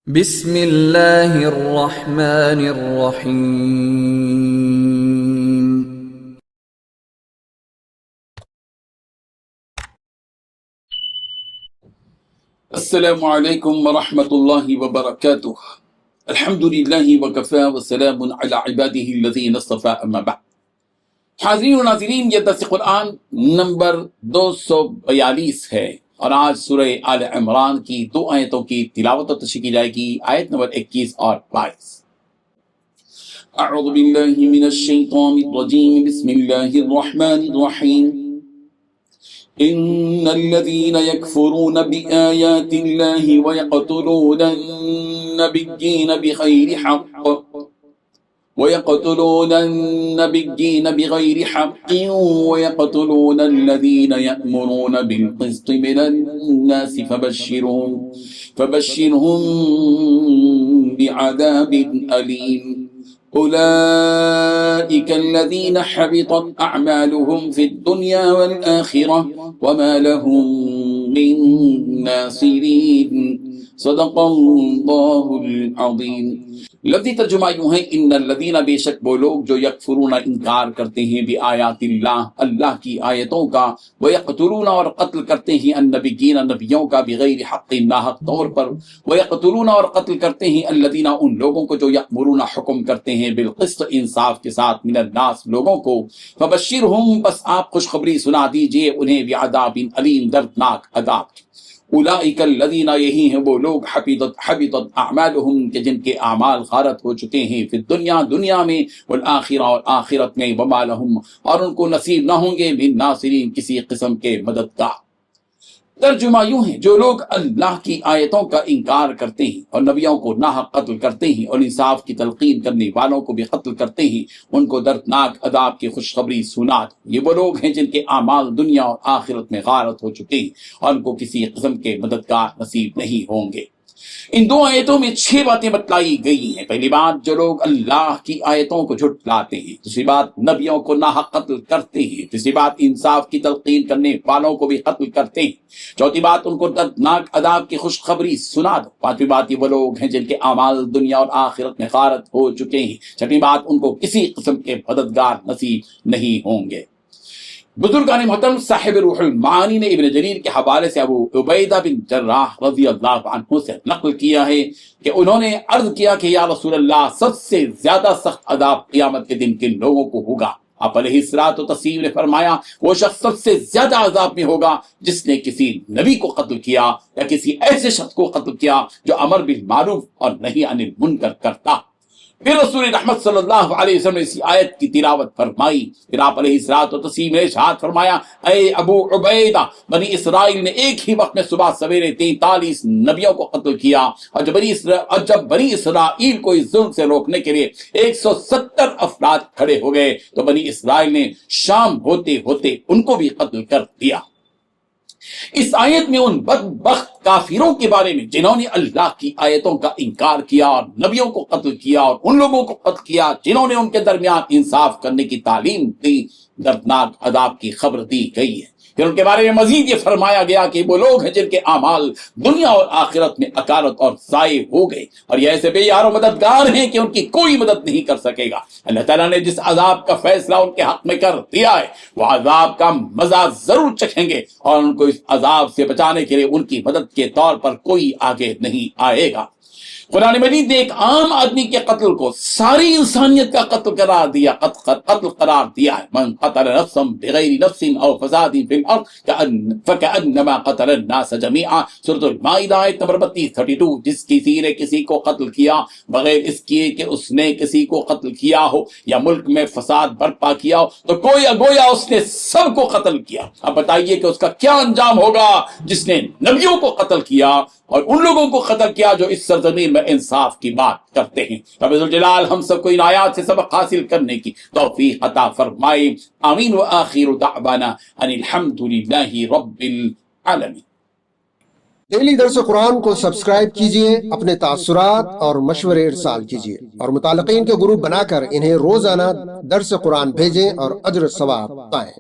بسم اللہ الرحمن الرحیم۔ السلام علیکم ورحمۃ اللہ وبرکاتہ۔ الحمد للہ وکفی وسلام علی عبادہ الذین اصطفی، اما بعد۔ حاضرین و ناظرین، یہ درس قرآن نمبر 242 ہے اور آج سورہ آل عمران کی 2 آیتوں کی تلاوت و تشریح کی جائے گی، آیت نمبر 21 اور 22۔ اعوذ باللہ من الشیطان الرجیم، بسم اللہ الرحمن الرحیم۔ ان الذين يكفرون بآيات الله ويقتلون النبيين بغير حق ويقتلون الذين يأمرون بالقسط من الناس فبشرهم بعذاب أليم۔ أولئك الذين حبطت أعمالهم في الدنيا والآخرة وما لهم من ناصرين۔ صدق اللہ العظیم۔ لفظی ترجمہ یوں ہے، ان الذین، بے شک وہ لوگ جو یکفرون، انکار کرتے ہیں، بآیات اللہ، اللہ کی آیتوں کا، ویقتلون، اور قتل کرتے ہیں، النبیین، نبیوں کا، بغیر حق، ناحق طور پر، ویقتلون، اور قتل کرتے ہیں، الذین، ان لوگوں کو جو یأمرون، حکم کرتے ہیں، بالقسط، انصاف کے ساتھ، من الناس، لوگوں کو، فبشرہم، بس آپ خوشخبری سنا دیجئے انہیں، بعذاب علیم، دردناک عذاب کی۔ اولئک الذین، یہی ہیں وہ لوگ، حبطت اعمالہم، کہ جن کے اعمال غارت ہو چکے ہیں، فی الدنیا، دنیا میں، والآخرہ، اور آخرت میں، وما لہم، اور ان کو نصیب نہ ہوں گے، من ناصرین، کسی قسم کے مددگار۔ ترجمہ یوں ہے، جو لوگ اللہ کی آیتوں کا انکار کرتے ہیں اور نبیوں کو ناحق قتل کرتے ہیں اور انصاف کی تلقین کرنے والوں کو بھی قتل کرتے ہیں، ان کو دردناک عذاب کی خوشخبری سنا دو۔ یہ وہ لوگ ہیں جن کے اعمال دنیا اور آخرت میں غارت ہو چکے ہیں اور ان کو کسی قسم کے مددگار نصیب نہیں ہوں گے۔ ان 2 آیتوں میں 6 باتیں بتلائی گئی ہیں۔ پہلی بات، جو لوگ اللہ کی آیتوں کو جھٹلاتے ہیں۔ دوسری بات، نبیوں کو ناحق قتل کرتے ہیں۔ تیسری بات، انصاف کی تلقین کرنے والوں کو بھی قتل کرتے ہیں۔ چوتھی بات، ان کو دردناک عذاب کی خوشخبری سنا دو۔ پانچویں بات، یہ وہ لوگ ہیں جن کے اعمال دنیا اور آخرت میں غارت ہو چکے ہیں۔ چھٹی بات، ان کو کسی قسم کے مددگار نصیب نہیں ہوں گے۔ بزرگان محترم، صاحب روح المعانی نے ابن جریر کے حوالے سے ابو عبیدہ بن جراح رضی اللہ عنہ سے نقل کیا ہے کہ انہوں نے عرض کیا کہ یا رسول اللہ، سب سے زیادہ سخت عذاب قیامت کے دن کن لوگوں کو ہوگا؟ آپ علیہ الصلوۃ والتسلیم نے فرمایا، وہ شخص سب سے زیادہ عذاب میں ہوگا جس نے کسی نبی کو قتل کیا یا کسی ایسے شخص کو قتل کیا جو امر بالمعروف اور نہی عن المنکر کرتا۔ پھر رسول رحمت صلی اللہ علیہ وسلم نے اسی آیت کی تلاوت فرمائی۔ پھر آپ علیہ الصلوۃ والتسلیم نے ارشاد فرمایا، اے ابو عبیدہ، بنی اسرائیل نے ایک ہی وقت میں صبح سویرے 43 نبیوں کو قتل کیا، اور جب بنی اسرائیل کو اس ظلم سے روکنے کے لیے 170 افراد کھڑے ہو گئے تو بنی اسرائیل نے شام ہوتے ہوتے ان کو بھی قتل کر دیا۔ اس آیت میں ان بدبخت کافروں کے بارے میں جنہوں نے اللہ کی آیتوں کا انکار کیا اور نبیوں کو قتل کیا، اور ان لوگوں کو قتل کیا جنہوں نے ان کے درمیان انصاف کرنے کی تعلیم دی، دردناک عذاب کی خبر دی گئی ہے۔ پھر ان کے بارے میں مزید یہ فرمایا گیا کہ وہ لوگ ہیں جن کے اعمال دنیا اور آخرت میں اکارت اور ضائع ہو گئے، اور یہ ایسے بے یار و مددگار ہیں کہ ان کی کوئی مدد نہیں کر سکے گا۔ اللہ تعالیٰ نے جس عذاب کا فیصلہ ان کے حق میں کر دیا ہے، وہ عذاب کا مزہ ضرور چکھیں گے، اور ان کو اس عذاب سے بچانے کے لیے ان کی مدد کے طور پر کوئی آگے نہیں آئے گا۔ قرآن مجید نے ایک عام آدمی کے قتل کو ساری انسانیت کا قتل قرار دیا ہے۔ من قتل نفسا بغیر نفس او فساد فی الارض فکأنما قتل الناس جميعا، سورۃ المائدہ آیت نمبر 32۔ جس کسی نے کسی کو قتل کیا بغیر اس کیے کہ اس نے کسی کو قتل کیا ہو یا ملک میں فساد برپا کیا ہو تو گویا اس نے سب کو قتل کیا۔ اب بتائیے کہ اس کا کیا انجام ہوگا جس نے نبیوں کو قتل کیا اور ان لوگوں کو قتل کیا جو اس سرزمین میں انصاف کی بات کرتے ہیں۔ رب ذوالجلال ہم سب کو ان آیات سے سبق حاصل کرنے کی توفیق عطا فرمائے، آمین۔ وآخر دعوانا ان الحمد للہ رب العالمین۔ ڈیلی درس قرآن کو سبسکرائب کیجئے، اپنے تاثرات اور مشورے ارسال کیجئے، اور متعلقین کے گروپ بنا کر انہیں روزانہ درس قرآن بھیجیں اور اجر ثواب پائیں۔